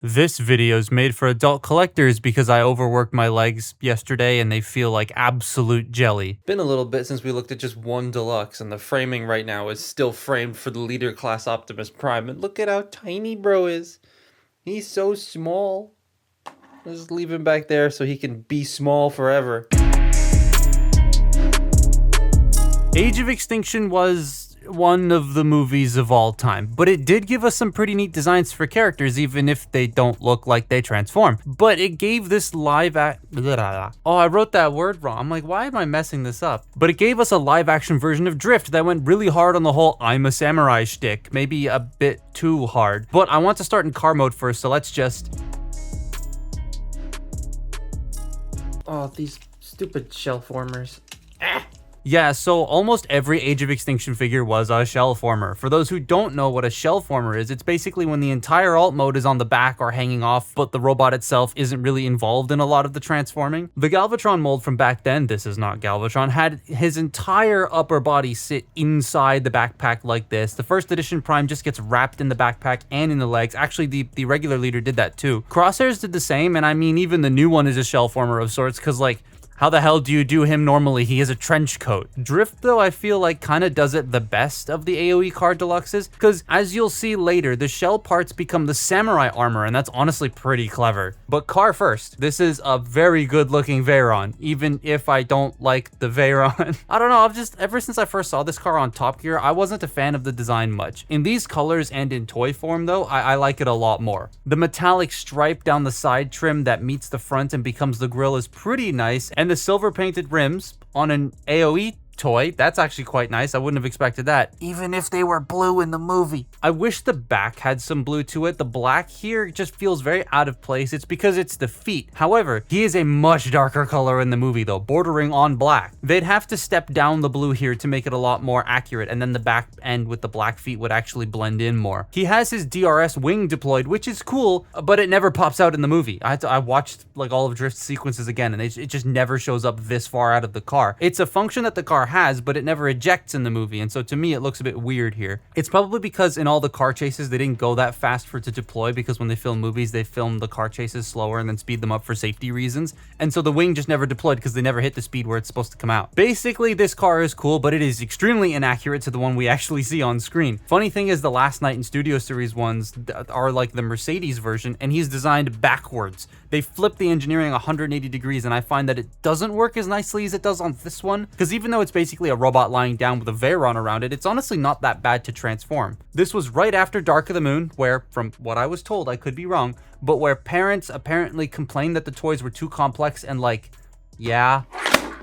This video is made for adult collectors because I overworked my legs yesterday and they feel like absolute jelly. Been a little bit since we looked at just one deluxe, and the framing right now is still framed for the leader class Optimus Prime. And look at how tiny bro is. He's so small. Just leave him back there so he can be small forever. Age of Extinction was one of the movies of all time, but it did give us some pretty neat designs for characters, even if they don't look like they transform. But it gave this Oh, I wrote that word wrong. I'm like, why am I messing this up? But it gave us a live action version of Drift that went really hard on the whole I'm a samurai shtick, maybe a bit too hard. But I want to start in car mode first, so let's just... Oh, these stupid shell formers. Yeah, so almost every Age of Extinction figure was a shell former. For those who don't know what a shell former is, it's basically when the entire alt mode is on the back or hanging off, but the robot itself isn't really involved in a lot of the transforming. The Galvatron mold from back then, this is not Galvatron, had his entire upper body sit inside the backpack like this. The first edition Prime just gets wrapped in the backpack and in the legs. Actually, the regular leader did that too. Crosshairs did the same, and I mean, even the new one is a shell former of sorts, because like, how the hell do you do him normally? He has a trench coat. Drift, though, I feel like kind of does it the best of the AoE car deluxes, because as you'll see later, the shell parts become the samurai armor, and that's honestly pretty clever. But car first. This is a very good looking Veyron, even if I don't like the Veyron. I don't know, ever since I first saw this car on Top Gear, I wasn't a fan of the design much. In these colors and in toy form though, I like it a lot more. The metallic stripe down the side trim that meets the front and becomes the grille is pretty nice, and the silver painted rims on an AoE toy, that's actually quite nice. I wouldn't have expected that, even if they were blue in the movie. I wish the back had some blue to it. The black here just feels very out of place. It's because it's the feet. However, he is a much darker color in the movie though, bordering on black. They'd have to step down the blue here to make it a lot more accurate, and then the back end with the black feet would actually blend in more. He has his DRS wing deployed, which is cool, but it never pops out in the movie. I watched like all of Drift's sequences again, and it just never shows up this far out of the car. It's a function that the car has, but it never ejects in the movie, and so to me it looks a bit weird here. It's probably because in all the car chases they didn't go that fast for it to deploy, because when they film movies they film the car chases slower and then speed them up for safety reasons, and so the wing just never deployed because they never hit the speed where it's supposed to come out. Basically, this car is cool, but it is extremely inaccurate to the one we actually see on screen. Funny thing is, the Last Night in Studio Series ones are like the Mercedes version, and he's designed backwards. They flip the engineering 180 degrees, and I find that it doesn't work as nicely as it does on this one, because even though it's basically a robot lying down with a Veyron around it, it's honestly not that bad to transform. This was right after Dark of the Moon, where, from what I was told, I could be wrong, but where parents apparently complained that the toys were too complex and like, yeah.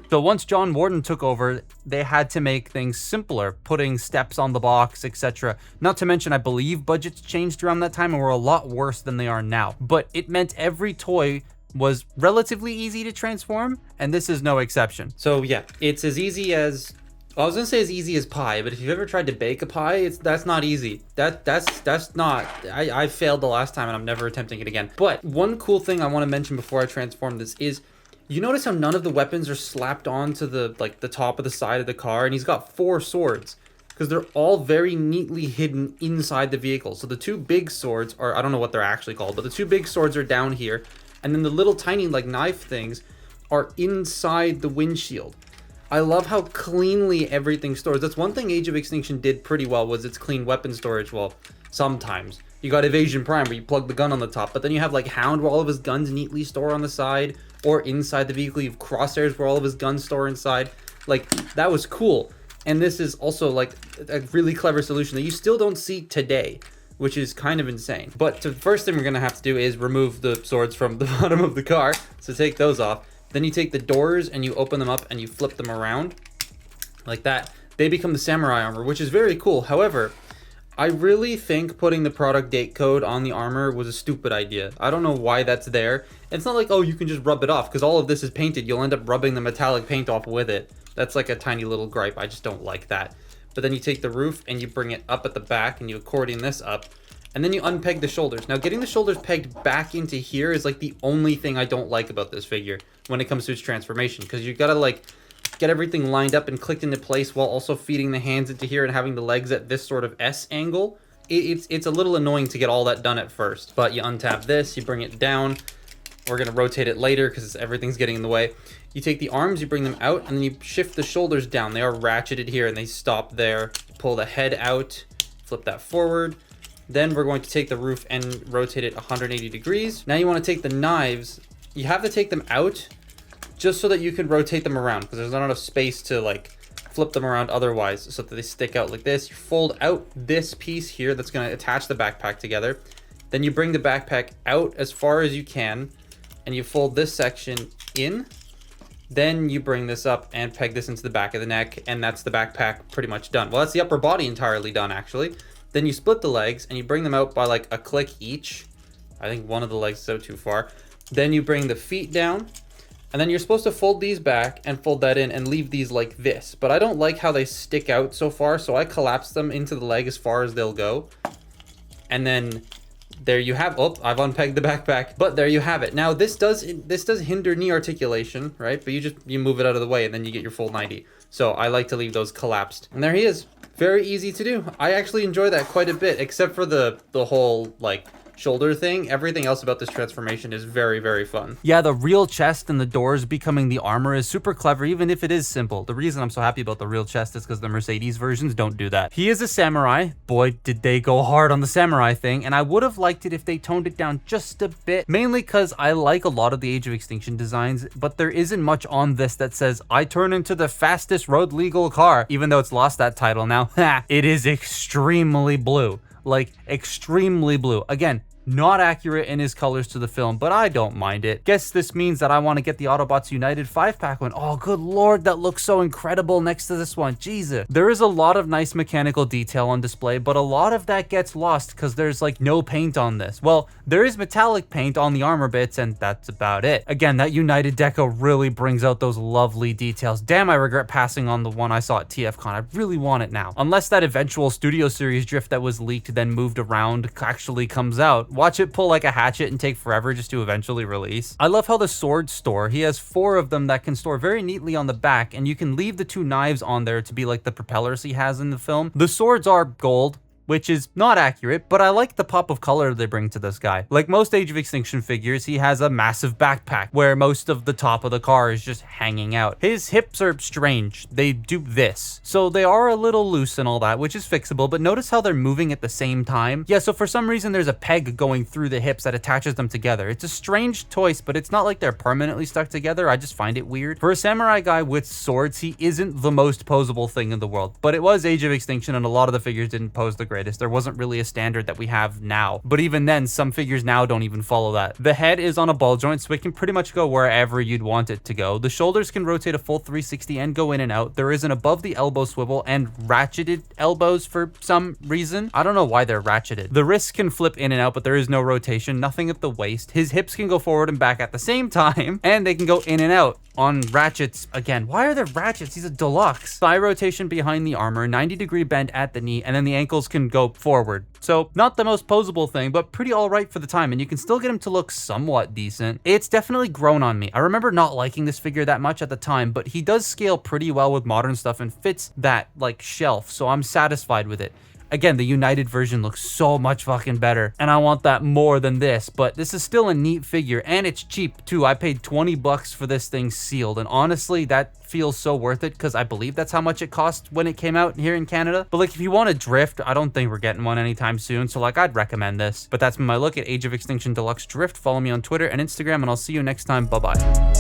So once John Warden took over, they had to make things simpler, putting steps on the box, etc. Not to mention, I believe budgets changed around that time and were a lot worse than they are now. But it meant every toy was relatively easy to transform, and this is no exception. So yeah, it's as easy as... I was gonna say as easy as pie, but if you've ever tried to bake a pie, that's not easy. That's not... I failed the last time and I'm never attempting it again. But one cool thing I want to mention before I transform this is, you notice how none of the weapons are slapped onto the top of the side of the car, and he's got 4 swords because they're all very neatly hidden inside the vehicle. So the 2 big swords are, I don't know what they're actually called, but the 2 big swords are down here, and then the little tiny like knife things are inside the windshield. I love how cleanly everything stores. That's one thing Age of Extinction did pretty well, was its clean weapon storage. Well, sometimes. You got Evasion Prime where you plug the gun on the top, but then you have like Hound where all of his guns neatly store on the side, or inside the vehicle you have Crosshairs where all of his guns store inside. Like, that was cool. And this is also like a really clever solution that you still don't see today, which is kind of insane. But the first thing we're gonna have to do is remove the swords from the bottom of the car. So take those off. Then you take the doors and you open them up and you flip them around like that. They become the samurai armor, which is very cool. However, I really think putting the product date code on the armor was a stupid idea. I don't know why that's there. It's not like, oh, you can just rub it off, because all of this is painted. You'll end up rubbing the metallic paint off with it. That's like a tiny little gripe. I just don't like that. But then you take the roof and you bring it up at the back and you accordion this up. And then you unpeg the shoulders. Now, getting the shoulders pegged back into here is like the only thing I don't like about this figure when it comes to its transformation, because you gotta like get everything lined up and clicked into place while also feeding the hands into here and having the legs at this sort of S angle. it's a little annoying to get all that done at first. But you untap this, you bring it down. We're gonna rotate it later because everything's getting in the way. You take the arms, you bring them out, and then you shift the shoulders down. They are ratcheted here and they stop there. Pull the head out, flip that forward. Then we're going to take the roof and rotate it 180 degrees. Now you want to take the knives. You have to take them out just so that you can rotate them around because there's not enough space to like flip them around otherwise so that they stick out like this. You fold out this piece here that's going to attach the backpack together. Then you bring the backpack out as far as you can and you fold this section in. Then you bring this up and peg this into the back of the neck, and that's the backpack pretty much done. Well, that's the upper body entirely done, actually. Then you split the legs and you bring them out by like a click each. I think one of the legs is out too far. Then you bring the feet down, and then you're supposed to fold these back and fold that in and leave these like this. But I don't like how they stick out so far, so I collapse them into the leg as far as they'll go. And then there you have, oh, I've unpegged the backpack, but there you have it. Now this does hinder knee articulation, right? But you move it out of the way and then you get your full 90. So I like to leave those collapsed. And there he is. Very easy to do. I actually enjoy that quite a bit, except for the whole like shoulder thing. Everything else about this transformation is very, very fun. Yeah, the real chest and the doors becoming the armor is super clever, even if it is simple. The reason I'm so happy about the real chest is because the Mercedes versions don't do that. He is a samurai. Boy, did they go hard on the samurai thing, and I would have liked it if they toned it down just a bit, mainly because I like a lot of the Age of Extinction designs, but there isn't much on this that says, I turn into the fastest road legal car, even though it's lost that title now. It is extremely blue. Like, extremely blue. Again, not accurate in his colors to the film, but I don't mind it. Guess this means that I want to get the Autobots United 5-pack one. Oh, good lord, that looks so incredible next to this one. Jesus. There is a lot of nice mechanical detail on display, but a lot of that gets lost because there's like no paint on this. Well, there is metallic paint on the armor bits, and that's about it. Again, that United deco really brings out those lovely details. Damn, I regret passing on the one I saw at TFCon. I really want it now. Unless that eventual Studio Series drift that was leaked then moved around actually comes out. Watch it pull like a hatchet and take forever just to eventually release. I love how the swords store. He has 4 of them that can store very neatly on the back, and you can leave the 2 knives on there to be like the propellers he has in the film. The swords are gold, which is not accurate, but I like the pop of color they bring to this guy. Like most Age of Extinction figures, he has a massive backpack where most of the top of the car is just hanging out. His hips are strange. They do this. So they are a little loose and all that, which is fixable, but notice how they're moving at the same time. Yeah, so for some reason there's a peg going through the hips that attaches them together. It's a strange choice, but it's not like they're permanently stuck together. I just find it weird. For a samurai guy with swords, he isn't the most posable thing in the world, but it was Age of Extinction and a lot of the figures didn't pose the greatest. There wasn't really a standard that we have now, but even then some figures now don't even follow that. The head is on a ball joint, so it can pretty much go wherever you'd want it to go. The shoulders can rotate a full 360 and go in and out. There is an above the elbow swivel and ratcheted elbows for some reason. I don't know why they're ratcheted. The wrists can flip in and out, but there is no rotation, nothing at the waist. His hips can go forward and back at the same time, and they can go in and out on ratchets. Again, why are there ratchets? He's a deluxe. Thigh rotation behind the armor, 90-degree bend at the knee, and then the ankles can go forward. So not the most posable thing, but pretty all right for the time, and you can still get him to look somewhat decent. It's definitely grown on me. I remember not liking this figure that much at the time, but he does scale pretty well with modern stuff and fits that like shelf, so I'm satisfied with it. Again, the United version looks so much fucking better, and I want that more than this, but this is still a neat figure, and it's cheap too. I paid 20 bucks for this thing sealed, and honestly, that feels so worth it because I believe that's how much it cost when it came out here in Canada. But like, if you want a drift, I don't think we're getting one anytime soon, so like, I'd recommend this. But that's been my look at Age of Extinction Deluxe Drift. Follow me on Twitter and Instagram, and I'll see you next time. Bye-bye.